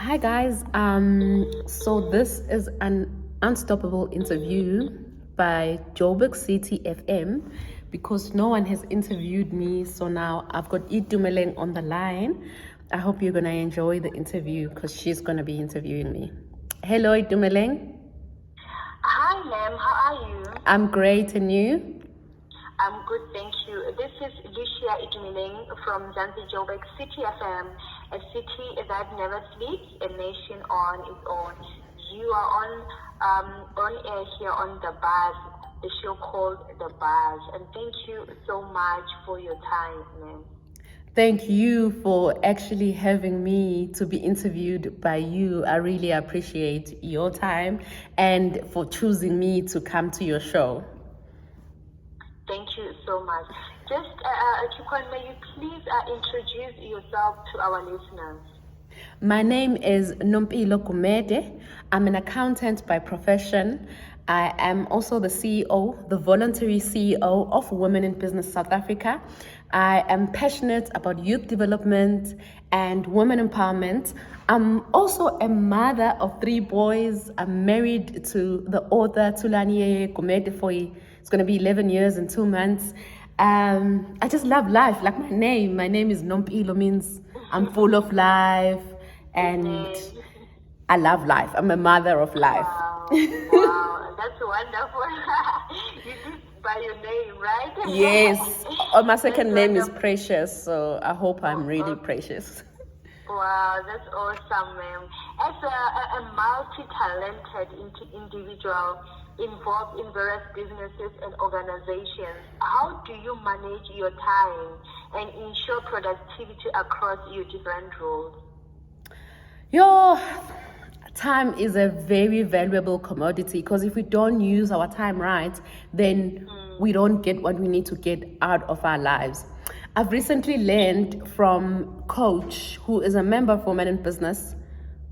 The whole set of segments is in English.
Hi guys. So this is an unstoppable interview by Joburg City FM because no one has interviewed me. So now I've got Itumeleng on the line. I hope you're gonna enjoy the interview because she's gonna be interviewing me. Hello, Itumeleng. Hi, ma'am. How are you? I'm great, and you? I'm good, thank you. This is Lucia Idmiling from Mzansi, Joburg City FM, a city that never sleeps, a nation on its own. You are on air here on The Buzz, the show called The Buzz, and thank you so much for your time, ma'am. Thank you for actually having me to be interviewed by you. I really appreciate your time and for choosing me to come to your show. Thank you so much. Just, Chukwan, may you please introduce yourself to our listeners? My name is Nompilo Gumede. I'm an accountant by profession. I am also the CEO, the voluntary CEO of Women in Business South Africa. I am passionate about youth development and women empowerment. I'm also a mother of 3 boys. I'm married to the author Tulani Gumede it's going to be 11 years and 2 months. I just love life, like my name. My name is Nompilo, means I'm full of life, and I love life. I'm a mother of life. Wow, that's wonderful. You did by your name, right? Yes. My second name is Precious, so I hope I'm really precious. Wow, that's awesome, ma'am. As a multi-talented individual involved in various businesses and organizations, how do you manage your time and ensure productivity across your different roles? Your time is a very valuable commodity because if we don't use our time right, then we don't get what we need to get out of our lives. I've recently learned from Coach, who is a member of Women in Business,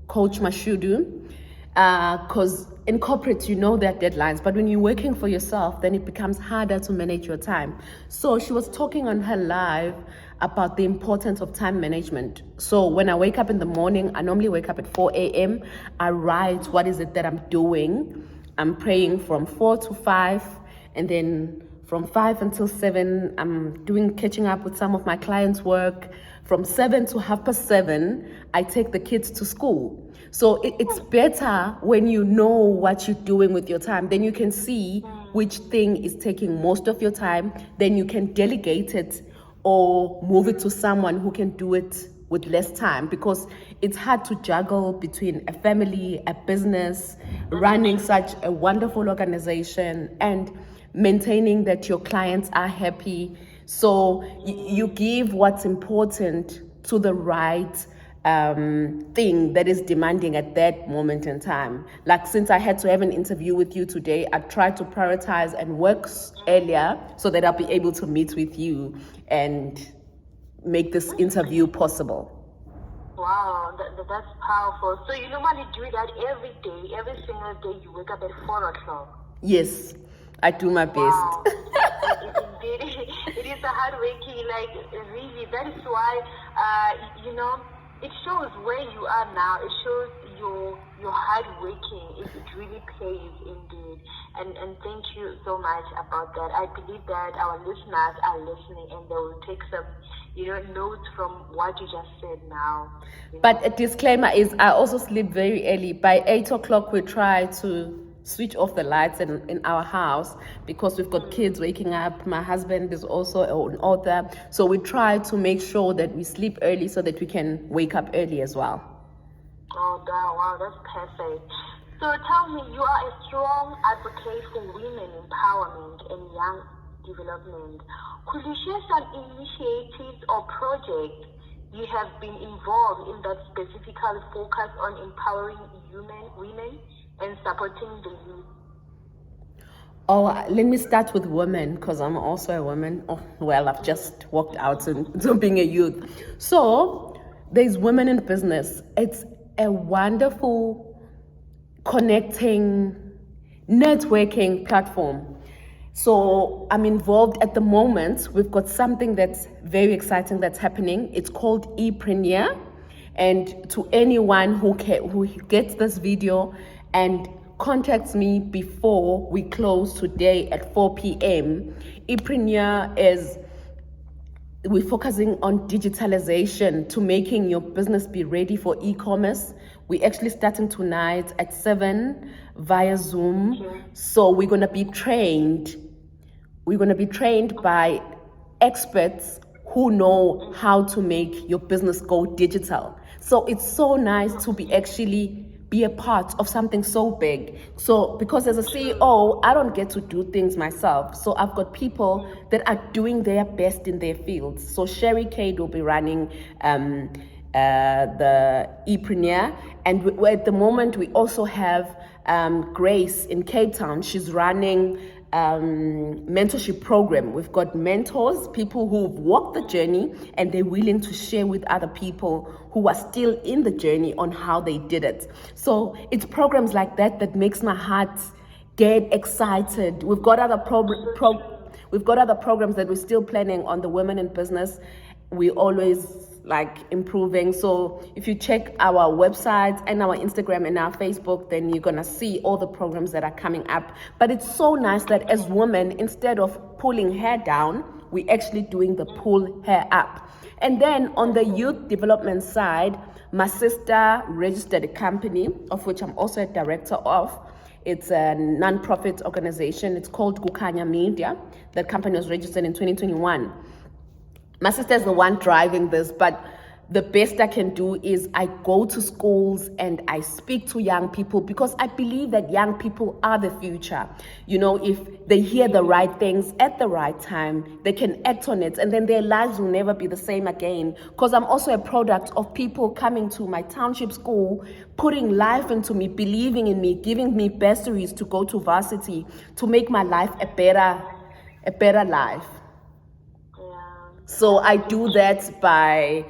Coach Mashudu, because in corporate, you know there are deadlines, but when you're working for yourself, then it becomes harder to manage your time. So she was talking on her live about the importance of time management. So when I wake up in the morning, I normally wake up at 4 a.m. I write what is it that I'm doing. I'm praying from 4 to 5, and then from 5 until 7, I'm catching up with some of my clients' work. From 7 to 7:30, I take the kids to school. So it's better when you know what you're doing with your time. Then you can see which thing is taking most of your time. Then you can delegate it or move it to someone who can do it with less time, because it's hard to juggle between a family, a business, running such a wonderful organization, and maintaining that your clients are happy. So you give what's important to the right thing that is demanding at that moment in time. Like, since I had to have an interview with you today, I tried to prioritize and work earlier so that I'll be able to meet with you and make this interview possible. Wow, that's powerful. So you normally do that every day, every single day you wake up at 4 o'clock? Yes, I do my best. Wow. It is a hard working, like, really. That is why, it shows where you are now. It shows your hard working. It really pays indeed. And thank you so much about that. I believe that our listeners are listening and they will take some, notes from what you just said now. But a disclaimer is I also sleep very early. By 8 o'clock, we try to switch off the lights in our house because we've got kids waking up. My husband is also an author. So we try to make sure that we sleep early so that we can wake up early as well. Oh, wow, that's perfect. So tell me, you are a strong advocate for women empowerment and young development. Could you share some initiatives or projects you have been involved in that specifically focus on empowering women and supporting the youth? Oh, let me start with women because I'm also a woman. Oh, well, I've just walked out into being a youth. So there's Women in Business. It's a wonderful connecting, networking platform. So I'm involved at the moment. We've got something that's very exciting that's happening. It's called Entrepreneurial. And to anyone who gets this video and contacts me before we close today at 4 p.m. We're focusing on digitalization to making your business be ready for e-commerce. We're actually starting tonight at 7 via Zoom. So we're going to be trained. We're going to be trained by experts who know how to make your business go digital. So it's so nice to be a part of something so big. So because as a CEO, I don't get to do things myself. So I've got people that are doing their best in their fields. So Sherry Cade will be running the Epreneur. And at the moment, we also have Grace in Cape Town. She's running mentorship program. We've got mentors, people who've walked the journey and they're willing to share with other people who are still in the journey on how they did it. So it's programs like that that makes my heart get excited. We've got other programs that we're still planning on the women in business. We always like improving. So if you check our website and our Instagram and our Facebook, then you're gonna see all the programs that are coming up. But it's so nice that as women, instead of pulling hair down, we're actually doing the pull hair up. And then on the youth development side, my sister registered a company, of which I'm also a director of. It's a non-profit organization. It's called Kukanya Media. That company was registered in 2021. My sister's the one driving this, but the best I can do is I go to schools and I speak to young people because I believe that young people are the future. You know, if they hear the right things at the right time, they can act on it and then their lives will never be the same again. Because I'm also a product of people coming to my township school, putting life into me, believing in me, giving me bursaries to go to varsity, to make my life a better life. So I do that by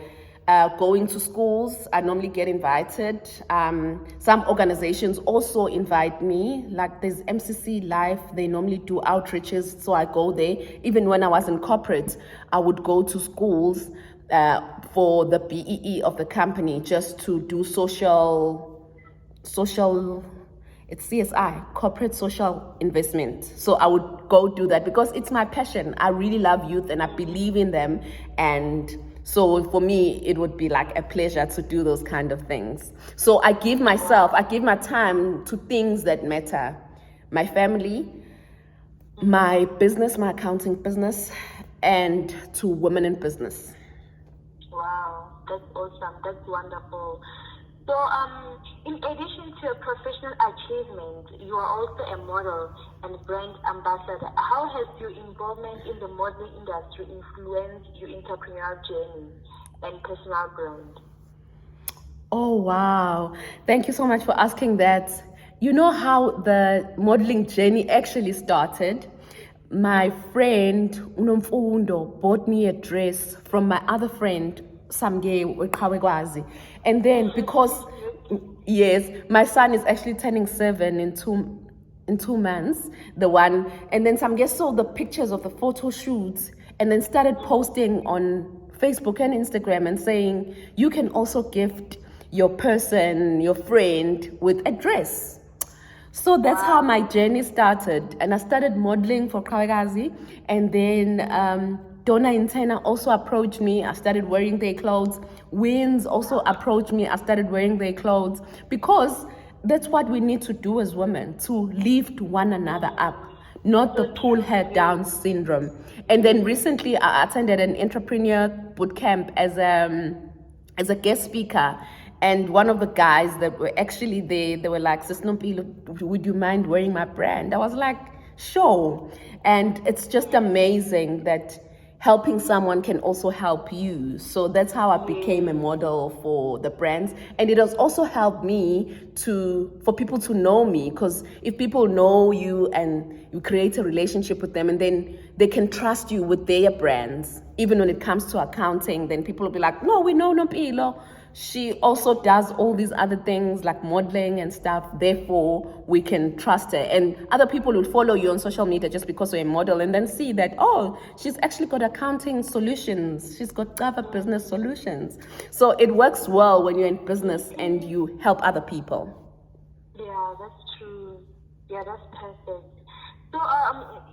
going to schools. I normally get invited. Some organizations also invite me, like there's MCC Life, they normally do outreaches, so I go there. Even when I was in corporate, I would go to schools for the BEE of the company just to do social, it's CSI, corporate social investment. So I would go do that because it's my passion. I really love youth and I believe in them. And so for me, it would be like a pleasure to do those kind of things. So I give my time to things that matter. My family, my business, my accounting business, and to women in business. Wow, that's awesome. That's wonderful. So, in addition to your professional achievement, you are also a model and brand ambassador. How has your involvement in the modeling industry influenced your entrepreneurial journey and personal brand? Oh, wow. Thank you so much for asking that. You know how the modeling journey actually started? My friend, Nompilo, bought me a dress from my other friend, and then because my son is actually turning 7 in 2 months, and then Samge saw the pictures of the photo shoots and then started posting on Facebook and Instagram and saying you can also gift your friend with a dress. So that's how my journey started, and I started modeling for Kawagazi, and then Donna Intena also approached me. I started wearing their clothes. Wins also approached me. I started wearing their clothes because that's what we need to do as women, to lift one another up, not the pull head down syndrome. And then recently I attended an entrepreneur boot camp as a guest speaker. And one of the guys that were actually there, they were like, "Sis Nompilo, would you mind wearing my brand?" I was like, sure. And it's just amazing that helping someone can also help you. So that's how I became a model for the brands. And it has also helped me for people to know me, because if people know you and you create a relationship with them and then they can trust you with their brands, even when it comes to accounting, then people will be like, "No, we know Nompilo. she also does all these other things like modeling and stuff. Therefore, we can trust her. And other people will follow you on social media just because you're a model and then see that, oh, she's actually got accounting solutions. She's got Java business solutions. So it works well when you're in business and you help other people. Yeah, that's true. Yeah, that's perfect. So,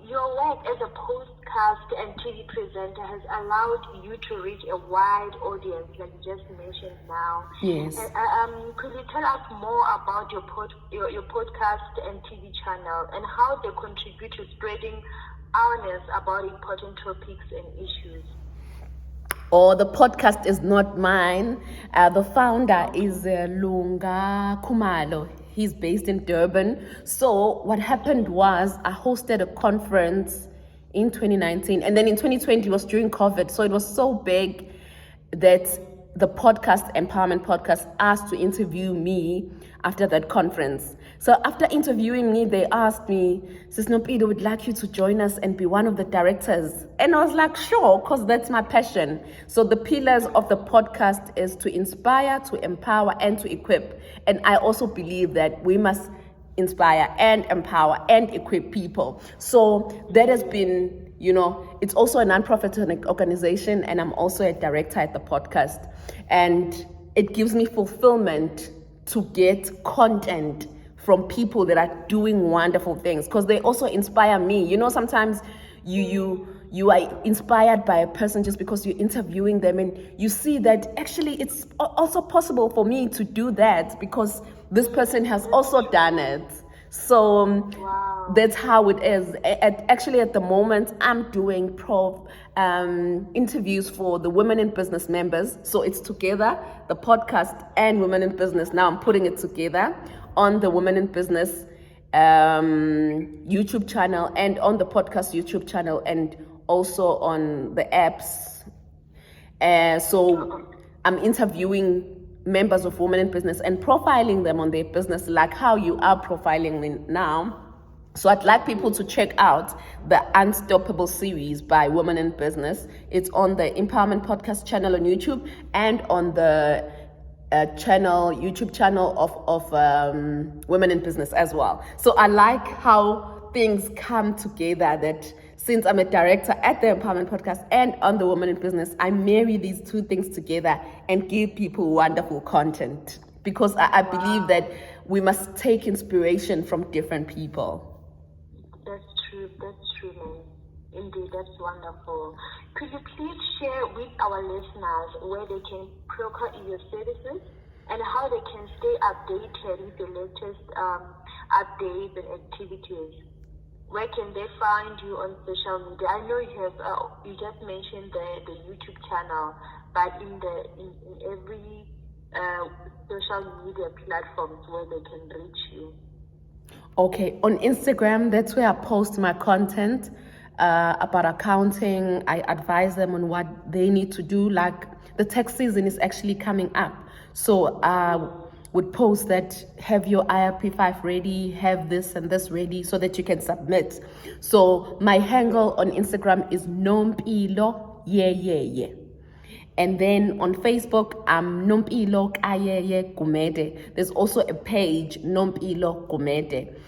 your work as a podcast and TV presenter has allowed you to reach a wide audience, like you just mentioned now. Yes. Could you tell us more about your podcast and TV channel and how they contribute to spreading awareness about important topics and issues? Or the podcast is not mine. The founder is Lunga Kumalo. He's based in Durban. So what happened was I hosted a conference in 2019. And then in 2020 it was during COVID. So it was so big that the Empowerment Podcast asked to interview me after that conference. So after interviewing me, they asked me, Sis Nompilo, would like you to join us and be one of the directors. And I was like, sure, because that's my passion. So the pillars of the podcast is to inspire, to empower, and to equip. And I also believe that we must inspire and empower and equip people. So that has been, it's also a non-profit organization, and I'm also a director at the podcast. And it gives me fulfillment to get content from people that are doing wonderful things, because they also inspire me. Sometimes you are inspired by a person just because you're interviewing them, and you see that actually it's also possible for me to do that because this person has also done it. So Wow. That's how it is. Actually, at the moment, I'm doing interviews for the Women in Business members. So it's together, the podcast and Women in Business. Now I'm putting it together on the Women in Business YouTube channel and on the podcast YouTube channel and also on the apps. So I'm interviewing members of Women in Business and profiling them on their business like how you are profiling me now. So I'd like people to check out the Unstoppable series by Women in Business. It's on the Empowerment Podcast channel on YouTube and on the YouTube channel of Women in Business as well. So I like how things come together, that since I'm a director at the Empowerment Podcast and on the Women in Business, I marry these two things together and give people wonderful content, because I believe that we must take inspiration from different people. That's true, man. Indeed, that's wonderful. Could you please share with our listeners where they can procure your services and how they can stay updated with the latest updates and activities? Where can they find you on social media? I know you have you just mentioned the YouTube channel, but in every social media platforms where they can reach you. Okay, on Instagram, that's where I post my content about accounting. I advise them on what they need to do. Like the tax season is actually coming up. So I would post that, have your IRP5 ready, have this and this ready so that you can submit. So my handle on Instagram is Nompilo, yeah. And then on Facebook, I'm Nompilo Gumede. There's also a page, Nompilo Gumede.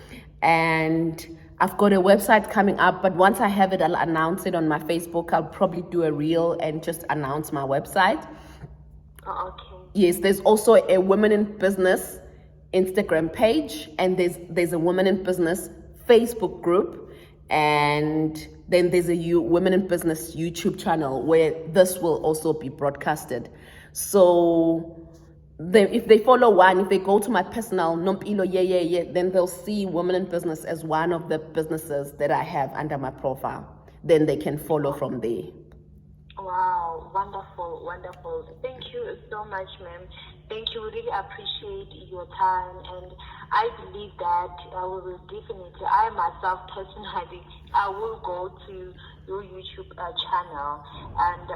And I've got a website coming up, but once I have it, I'll announce it on my Facebook. I'll probably do a reel and just announce my website. Okay. Yes, there's also a Women in Business Instagram page, and there's a Women in Business Facebook group, and then there's a Women in Business YouTube channel where this will also be broadcasted. So if they follow one, if they go to my personal Nompilo, yeah, then they'll see Women in Business as one of the businesses that I have under my profile. Then they can follow from there. Wow, wonderful. Thank you so much, ma'am. Thank you. We really appreciate your time, and I believe that I myself personally, I will go to your YouTube channel, and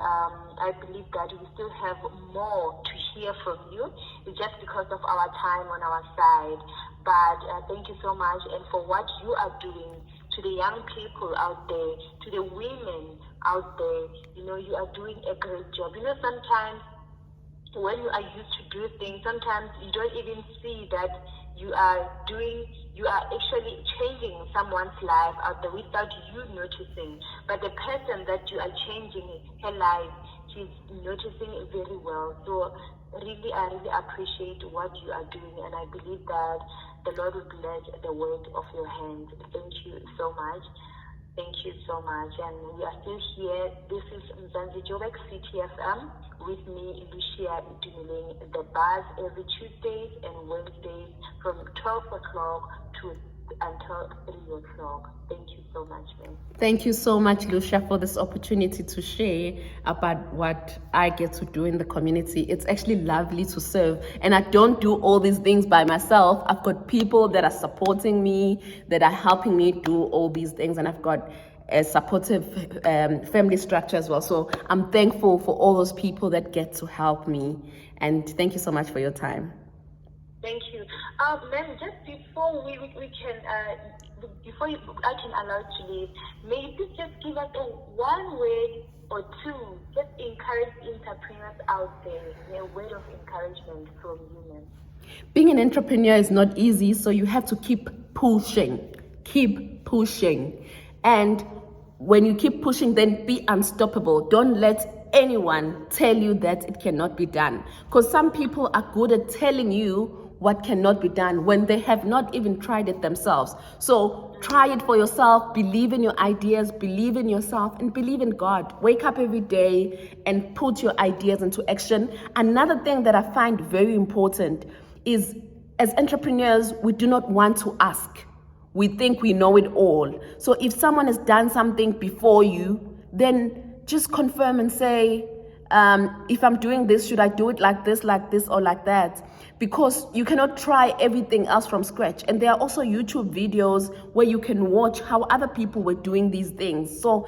I believe that we still have more to hear from you. It's just because of our time on our side. But thank you so much, and for what you are doing to the young people out there, to the women out there. You are doing a great job. Sometimes when you are used to do things, sometimes you don't even see that you are actually changing someone's life out there without you noticing. But the person that you are changing her life, she's noticing it very well. So really, I really appreciate what you are doing, and I believe that the Lord will bless the work of your hands. Thank you so much. Thank you so much. And we are still here. This is Mzansi Joburg CTFM with me, Lucia doing the buzz every Tuesdays and Wednesdays from 12 o'clock to until 3 o'clock. Thank you so much, ma'am. Thank you so much, Lucia, for this opportunity to share about what I get to do in the community. It's actually lovely to serve. And I don't do all these things by myself. I've got people that are supporting me, that are helping me do all these things. And I've got a supportive family structure as well. So I'm thankful for all those people that get to help me. And thank you so much for your time. Thank you. Ma'am, just before we can, I can allow you to leave, may you please just give us one word or two, just encourage entrepreneurs out there, a word of encouragement from you, ma'am. Being an entrepreneur is not easy, so you have to keep pushing. Keep pushing. And when you keep pushing, then be unstoppable. Don't let anyone tell you that it cannot be done. Because some people are good at telling you what cannot be done when they have not even tried it themselves. So try it for yourself, believe in your ideas, believe in yourself, and believe in God. Wake up every day and put your ideas into action. Another thing that I find very important is, as entrepreneurs, we do not want to ask. We think we know it all. So if someone has done something before you, then just confirm and say, if I'm doing this, should I do it like this, or like that? Because you cannot try everything else from scratch. And there are also YouTube videos where you can watch how other people were doing these things. So,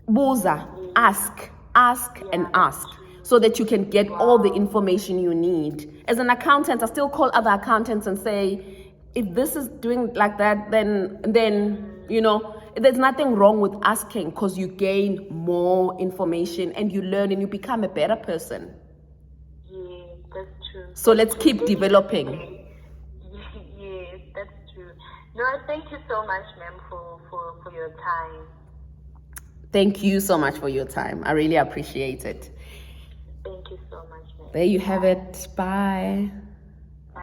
buza, ask, and ask, so that you can get all the information you need. As an accountant, I still call other accountants and say, if this is doing like that, then you know, there's nothing wrong with asking, because you gain more information and you learn and you become a better person. Yeah, that's true. So let's keep developing. Yes, that's true. No, thank you so much, ma'am, for your time. Thank you so much for your time. I really appreciate it. Thank you so much, ma'am. There you have it. Bye.